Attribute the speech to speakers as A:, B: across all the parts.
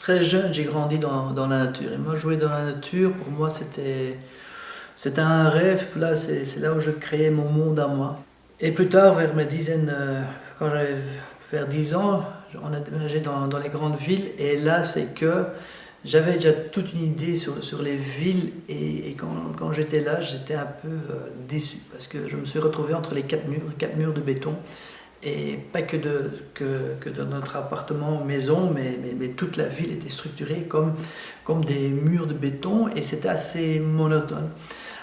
A: Très jeune, j'ai grandi dans la nature. Et moi, jouer dans la nature, pour moi, c'était un rêve. Là, c'est là où je créais mon monde à moi. Et plus tard, vers mes dizaines, quand j'avais vers 10 ans, on a déménagé dans les grandes villes. Et là, c'est que j'avais déjà toute une idée sur les villes. Et quand j'étais là, j'étais un peu déçu. Parce que je me suis retrouvé entre les quatre murs de béton. Et pas que dans notre appartement ou maison, mais toute la ville était structurée comme des murs de béton et c'était assez monotone.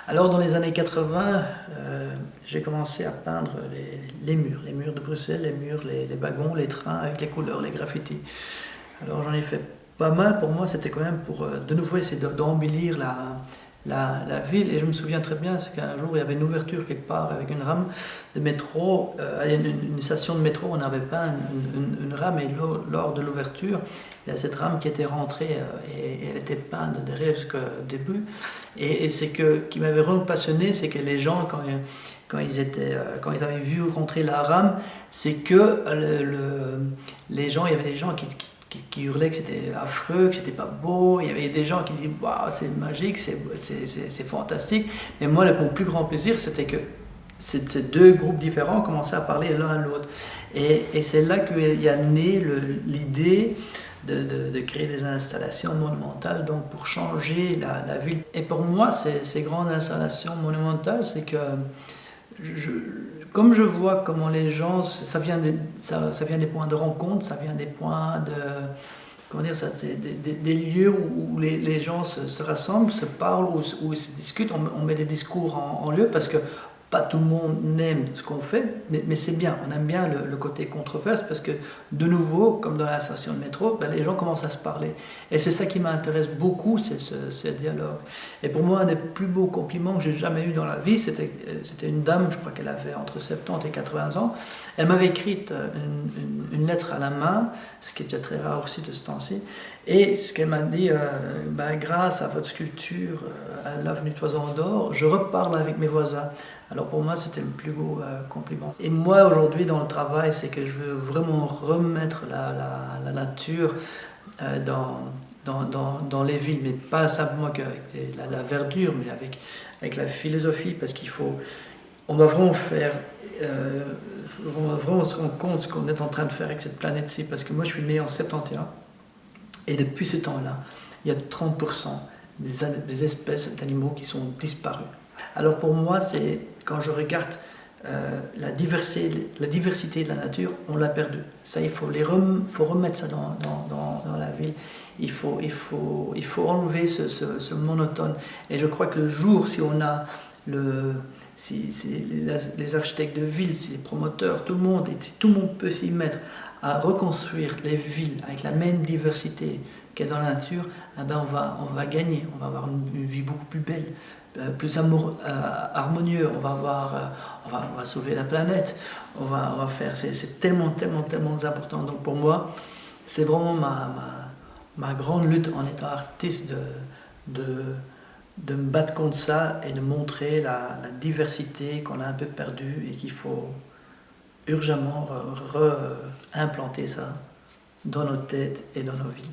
A: Alors dans les années 80, j'ai commencé à peindre les murs de Bruxelles, les wagons, les trains avec les couleurs, les graffitis. Alors j'en ai fait pas mal. Pour moi, c'était quand même pour de nouveau essayer d'embellir la ville. Et je me souviens très bien, c'est qu'un jour il y avait une ouverture quelque part avec une rame de métro, une station de métro, on n'avait pas une rame, et lors de l'ouverture, il y a cette rame qui était rentrée et elle était peinte derrière jusqu'au début. Et c'est qui m'avait vraiment passionné, c'est que les gens, quand ils avaient vu rentrer la rame, c'est que les gens, il y avait des gens qui hurlaient que c'était affreux, que c'était pas beau. Il y avait des gens qui disaient waouh, c'est magique, c'est fantastique. Mais moi, mon plus grand plaisir, c'était que ces deux groupes différents commençaient à parler l'un à l'autre. Et c'est là qu'il y a né l'idée de créer des installations monumentales donc pour changer la ville. Et pour moi, ces grandes installations monumentales, c'est que je, comme je vois comment les gens, ça vient des points de rencontre, ça vient des points de, comment dire, ça, c'est des lieux où les gens se rassemblent, se parlent, où ils se discutent, on met des discours en lieu parce que pas tout le monde aime ce qu'on fait, mais c'est bien, on aime bien le côté controverse parce que de nouveau, comme dans la station de métro, ben, les gens commencent à se parler. Et c'est ça qui m'intéresse beaucoup, c'est ce dialogue. Et pour moi, un des plus beaux compliments que j'ai jamais eu dans la vie, c'était une dame, je crois qu'elle avait entre 70 et 80 ans, elle m'avait écrit une lettre à la main, ce qui est déjà très rare aussi de ce temps-ci, et ce qu'elle m'a dit, ben, grâce à votre sculpture à l'avenue Toison d'Or, je reparle avec mes voisins. Alors pour moi, c'était le plus beau compliment. Et moi, aujourd'hui, dans le travail, c'est que je veux vraiment remettre la nature dans les villes, mais pas simplement qu'avec la verdure, mais avec la philosophie, parce on doit vraiment on doit vraiment se rendre compte de ce qu'on est en train de faire avec cette planète-ci, parce que moi, je suis né en 71, et depuis ce temps-là, il y a 30% des espèces d'animaux qui sont disparues. Alors pour moi, c'est quand je regarde la diversité de la nature, on l'a perdu. Ça, faut remettre ça dans la ville. Il faut enlever ce monotone. Et je crois que le jour, si on a si les architectes de ville, si les promoteurs, tout le monde, et si tout le monde peut s'y mettre à reconstruire les villes avec la même diversité qu'il y a dans la nature, eh ben on va gagner, on va avoir une vie beaucoup plus belle, plus harmonieux, on va sauver la planète, on va faire, c'est tellement important. Donc pour moi, c'est vraiment ma grande lutte en étant artiste de me battre contre ça et de montrer la diversité qu'on a un peu perdue et qu'il faut urgemment réimplanter ça dans nos têtes et dans nos vies.